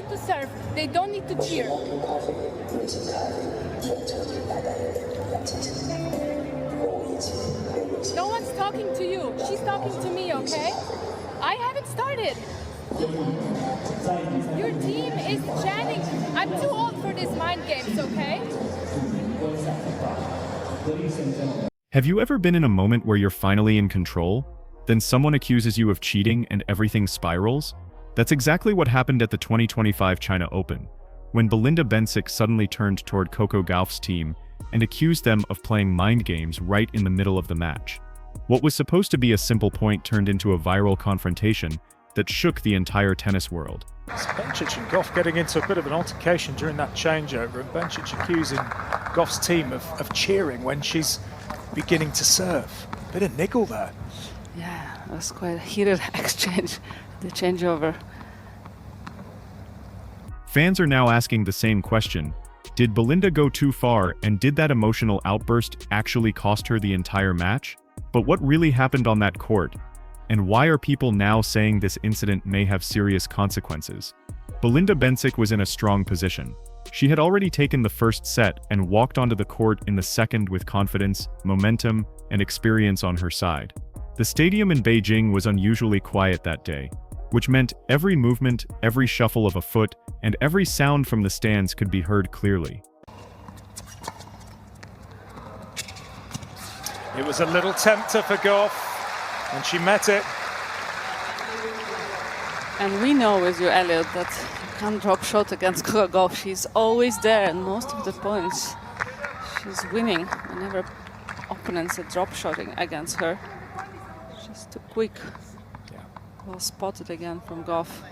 need to serve. They don't need to cheer. No one's talking to you. She's talking to me, okay? I haven't started. Your team is chanting. I'm too old for these mind games, okay? Have you ever been in a moment where you're finally in control? Then someone accuses you of cheating and everything spirals? That's exactly what happened at the 2025 China Open, when Belinda Bencic suddenly turned toward Coco Gauff's team and accused them of playing mind games right in the middle of the match. What was supposed to be a simple point turned into a viral confrontation that shook the entire tennis world. Bencic and Gauff getting into a bit of an altercation during that changeover, and Bencic accusing Gauff's team of cheering when she's beginning to serve. Bit of niggle there. Yeah, it was quite a heated exchange, the changeover. Fans are now asking the same question. Did Belinda go too far, and did that emotional outburst actually cost her the entire match? But what really happened on that court? And why are people now saying this incident may have serious consequences? Belinda Bencic was in a strong position. She had already taken the first set and walked onto the court in the second with confidence, momentum, and experience on her side. The stadium in Beijing was unusually quiet that day, which meant every movement, every shuffle of a foot, and every sound from the stands could be heard clearly. It was a little tempter for Gauff, and she met it. And we know with you, Elliot, that you can't drop shot against Coco Gauff. She's always there, and most of the points she's winning whenever opponents are drop shotting against her. She's too quick. Yeah. Well spotted again from Gauff.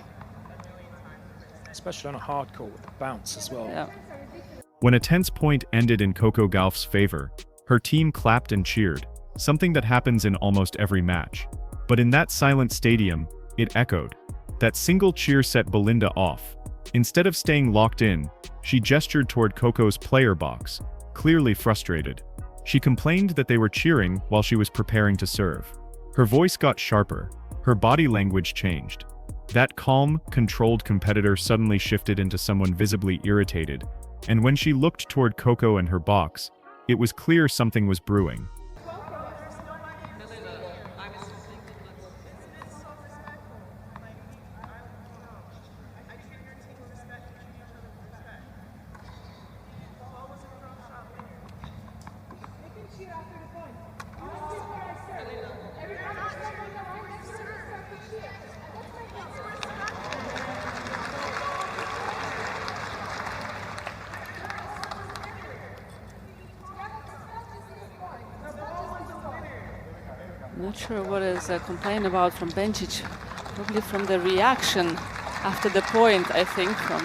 Especially on a hard court with the bounce as well. Yeah. When a tense point ended in Coco Gauff's favor, her team clapped and cheered, something that happens in almost every match. But in that silent stadium, it echoed. That single cheer set Belinda off. Instead of staying locked in, she gestured toward Coco's player box, clearly frustrated. She complained that they were cheering while she was preparing to serve. Her voice got sharper. Her body language changed. That calm, controlled competitor suddenly shifted into someone visibly irritated, and when she looked toward Coco and her box, it was clear something was brewing. Not sure what is complained about from Bencic. Probably from the reaction after the point, I think, from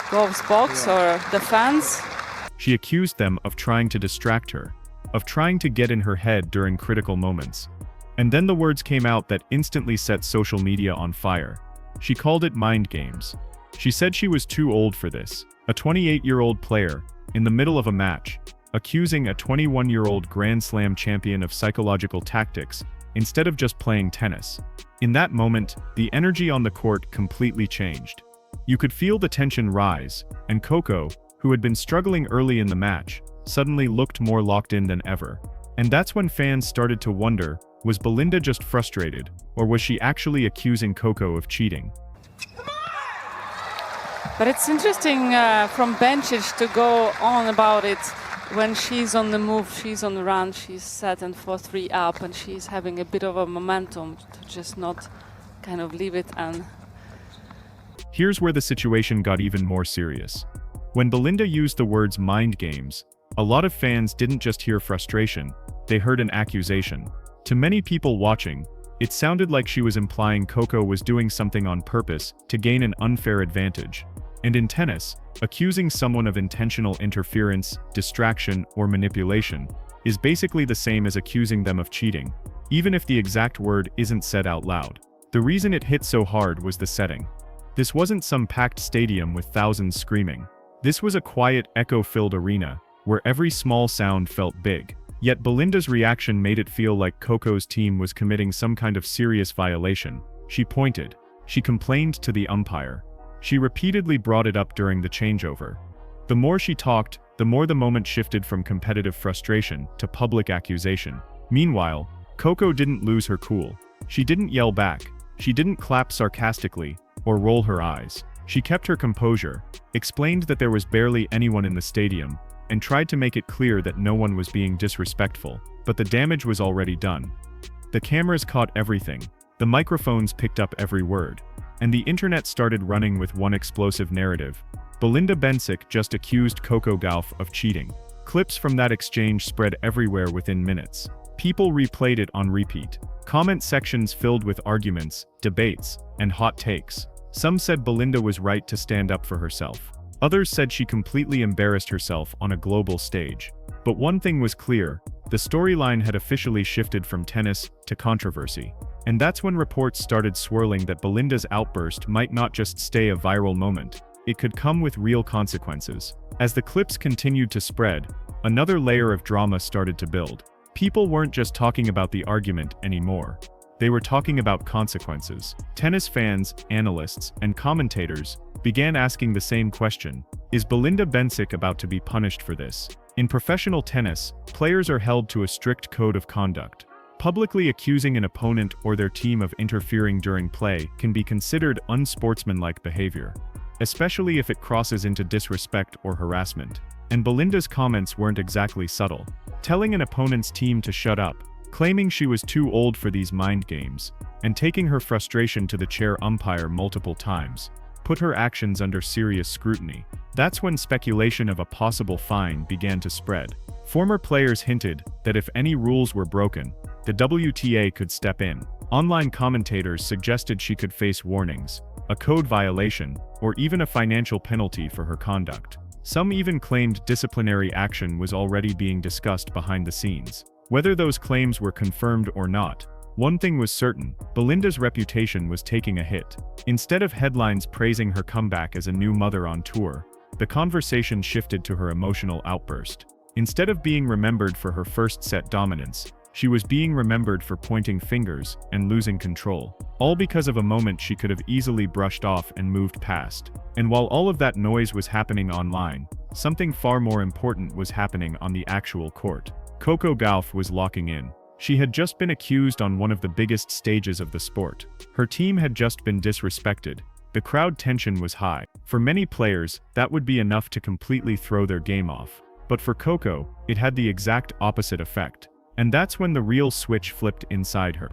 Gauff's box or the fans. She accused them of trying to distract her, of trying to get in her head during critical moments. And then the words came out that instantly set social media on fire. She called it mind games. She said she was too old for this. A 28-year-old player, in the middle of a match, accusing a 21-year-old Grand Slam champion of psychological tactics instead of just playing tennis. In that moment, the energy on the court completely changed. You could feel the tension rise, and Coco, who had been struggling early in the match, suddenly looked more locked in than ever. And that's when fans started to wonder, was Belinda just frustrated, or was she actually accusing Coco of cheating? But it's interesting from Bencic to go on about it. When she's on the move, she's on the run, she's set and 4-3 up, and she's having a bit of a momentum to just not kind of leave it. And here's where the situation got even more serious. When Belinda used the words mind games, a lot of fans didn't just hear frustration, they heard an accusation. To many people watching, it sounded like she was implying Coco was doing something on purpose to gain an unfair advantage. And in tennis, accusing someone of intentional interference, distraction, or manipulation is basically the same as accusing them of cheating, even if the exact word isn't said out loud. The reason it hit so hard was the setting. This wasn't some packed stadium with thousands screaming. This was a quiet, echo-filled arena, where every small sound felt big. Yet Belinda's reaction made it feel like Coco's team was committing some kind of serious violation. She pointed. She complained to the umpire. She repeatedly brought it up during the changeover. The more she talked, the more the moment shifted from competitive frustration to public accusation. Meanwhile, Coco didn't lose her cool. She didn't yell back. She didn't clap sarcastically or roll her eyes. She kept her composure, explained that there was barely anyone in the stadium, and tried to make it clear that no one was being disrespectful, but the damage was already done. The cameras caught everything, the microphones picked up every word, and the internet started running with one explosive narrative. Belinda Bencic just accused Coco Gauff of cheating. Clips from that exchange spread everywhere within minutes. People replayed it on repeat. Comment sections filled with arguments, debates, and hot takes. Some said Belinda was right to stand up for herself. Others said she completely embarrassed herself on a global stage. But one thing was clear, the storyline had officially shifted from tennis to controversy. And that's when reports started swirling that Belinda's outburst might not just stay a viral moment, it could come with real consequences. As the clips continued to spread, another layer of drama started to build. People weren't just talking about the argument anymore. They were talking about consequences. Tennis fans, analysts, and commentators began asking the same question: is Belinda Bencic about to be punished for this? In professional tennis, players are held to a strict code of conduct. Publicly accusing an opponent or their team of interfering during play can be considered unsportsmanlike behavior, especially if it crosses into disrespect or harassment. And Belinda's comments weren't exactly subtle. Telling an opponent's team to shut up, claiming she was too old for these mind games, and taking her frustration to the chair umpire multiple times, put her actions under serious scrutiny. That's when speculation of a possible fine began to spread. Former players hinted that if any rules were broken, the WTA could step in. Online commentators suggested she could face warnings, a code violation, or even a financial penalty for her conduct. Some even claimed disciplinary action was already being discussed behind the scenes. Whether those claims were confirmed or not, one thing was certain: Belinda's reputation was taking a hit. Instead of headlines praising her comeback as a new mother on tour, the conversation shifted to her emotional outburst. Instead of being remembered for her first set dominance, she was being remembered for pointing fingers and losing control, all because of a moment she could have easily brushed off and moved past. And while all of that noise was happening online, something far more important was happening on the actual court. Coco Gauff was locking in. She had just been accused on one of the biggest stages of the sport. Her team had just been disrespected. The crowd tension was high. For many players, that would be enough to completely throw their game off. But for Coco, it had the exact opposite effect. And that's when the real switch flipped inside her.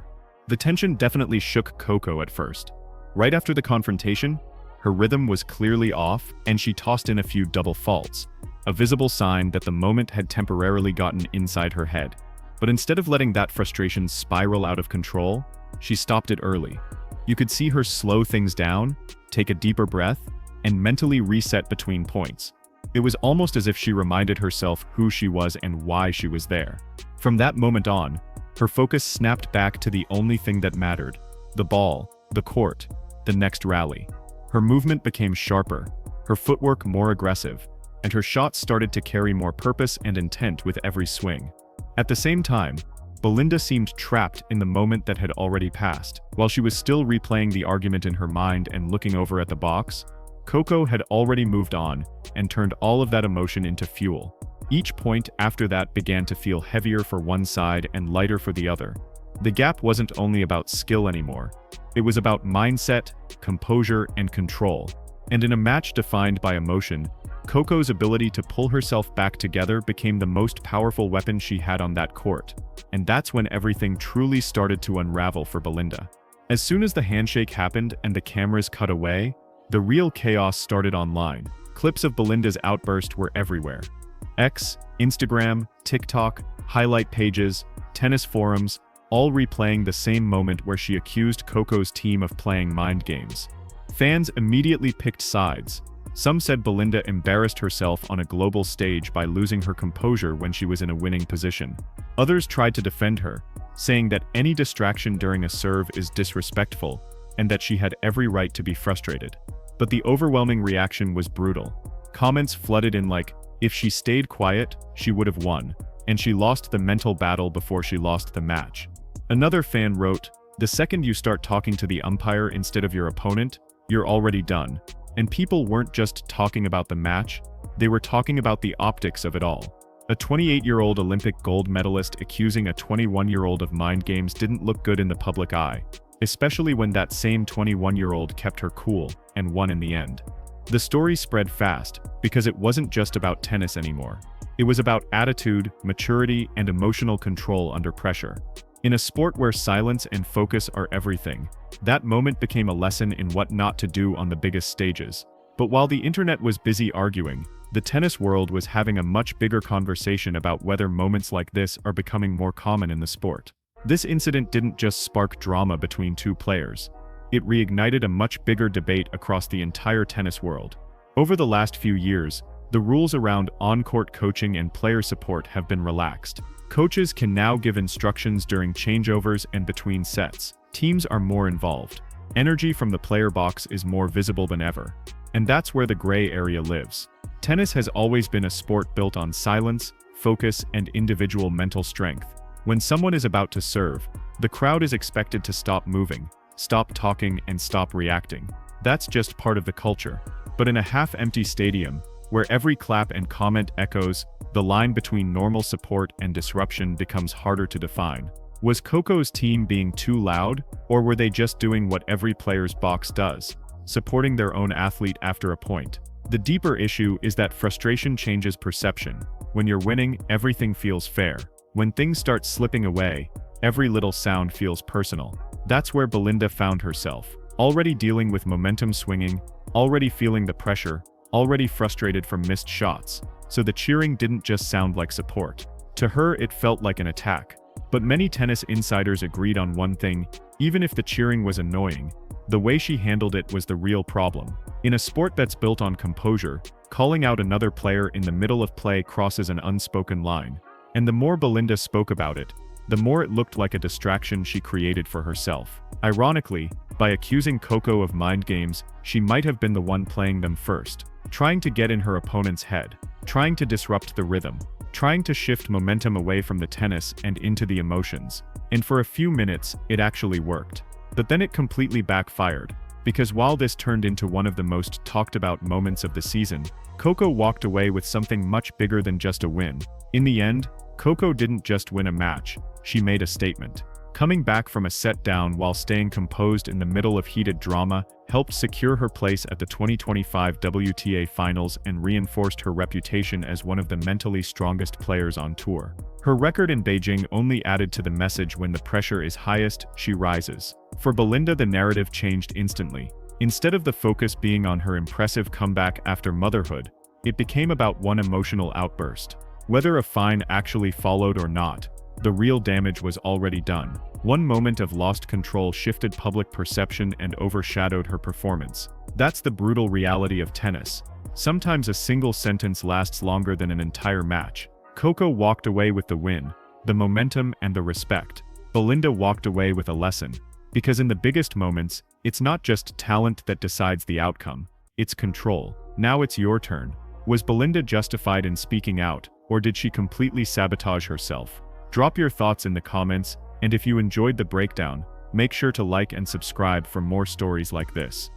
The tension definitely shook Coco at first. Right after the confrontation, her rhythm was clearly off, and she tossed in a few double faults, a visible sign that the moment had temporarily gotten inside her head. But instead of letting that frustration spiral out of control, she stopped it early. You could see her slow things down, take a deeper breath, and mentally reset between points. It was almost as if she reminded herself who she was and why she was there. From that moment on, her focus snapped back to the only thing that mattered: the ball, the court, the next rally. Her movement became sharper, her footwork more aggressive, and her shots started to carry more purpose and intent with every swing. At the same time, Belinda seemed trapped in the moment that had already passed. While she was still replaying the argument in her mind and looking over at the box, Coco had already moved on and turned all of that emotion into fuel. Each point after that began to feel heavier for one side and lighter for the other. The gap wasn't only about skill anymore. It was about mindset, composure, and control. And in a match defined by emotion, Coco's ability to pull herself back together became the most powerful weapon she had on that court. And that's when everything truly started to unravel for Belinda. As soon as the handshake happened and the cameras cut away, the real chaos started online. Clips of Belinda's outburst were everywhere. X, Instagram, TikTok, highlight pages, tennis forums, all replaying the same moment where she accused Coco's team of playing mind games. Fans immediately picked sides. Some said Belinda embarrassed herself on a global stage by losing her composure when she was in a winning position. Others tried to defend her, saying that any distraction during a serve is disrespectful, and that she had every right to be frustrated. But the overwhelming reaction was brutal. Comments flooded in like, if she stayed quiet, she would have won, and she lost the mental battle before she lost the match. Another fan wrote, "The second you start talking to the umpire instead of your opponent, you're already done." And people weren't just talking about the match, they were talking about the optics of it all. A 28-year-old Olympic gold medalist accusing a 21-year-old of mind games didn't look good in the public eye, especially when that same 21-year-old kept her cool and won in the end. The story spread fast because it wasn't just about tennis anymore. It was about attitude, maturity, and emotional control under pressure. In a sport where silence and focus are everything, that moment became a lesson in what not to do on the biggest stages. But while the internet was busy arguing, the tennis world was having a much bigger conversation about whether moments like this are becoming more common in the sport. This incident didn't just spark drama between two players. It reignited a much bigger debate across the entire tennis world. Over the last few years, the rules around on-court coaching and player support have been relaxed. Coaches can now give instructions during changeovers and between sets. Teams are more involved. Energy from the player box is more visible than ever. And that's where the gray area lives. Tennis has always been a sport built on silence, focus, and individual mental strength. When someone is about to serve, the crowd is expected to stop moving, stop talking, and stop reacting. That's just part of the culture. But in a half-empty stadium, where every clap and comment echoes, the line between normal support and disruption becomes harder to define. Was Coco's team being too loud, or were they just doing what every player's box does, supporting their own athlete after a point? The deeper issue is that frustration changes perception. When you're winning, everything feels fair. When things start slipping away, every little sound feels personal. That's where Belinda found herself, already dealing with momentum swinging, already feeling the pressure, already frustrated from missed shots. So the cheering didn't just sound like support. To her, it felt like an attack. But many tennis insiders agreed on one thing: even if the cheering was annoying, the way she handled it was the real problem. In a sport that's built on composure, calling out another player in the middle of play crosses an unspoken line. And the more Belinda spoke about it, the more it looked like a distraction she created for herself. Ironically, by accusing Coco of mind games, she might have been the one playing them first, trying to get in her opponent's head, trying to disrupt the rhythm, trying to shift momentum away from the tennis and into the emotions. And for a few minutes, it actually worked. But then it completely backfired, because while this turned into one of the most talked about moments of the season, Coco walked away with something much bigger than just a win. In the end, Coco didn't just win a match, she made a statement. Coming back from a set down while staying composed in the middle of heated drama helped secure her place at the 2025 WTA Finals and reinforced her reputation as one of the mentally strongest players on tour. Her record in Beijing only added to the message: when the pressure is highest, she rises. For Belinda, the narrative changed instantly. Instead of the focus being on her impressive comeback after motherhood, it became about one emotional outburst. Whether a fine actually followed or not, the real damage was already done. One moment of lost control shifted public perception and overshadowed her performance. That's the brutal reality of tennis. Sometimes a single sentence lasts longer than an entire match. Coco walked away with the win, the momentum, and the respect. Belinda walked away with a lesson. Because in the biggest moments, it's not just talent that decides the outcome, it's control. Now it's your turn. Was Belinda justified in speaking out, or did she completely sabotage herself? Drop your thoughts in the comments, and if you enjoyed the breakdown, make sure to like and subscribe for more stories like this.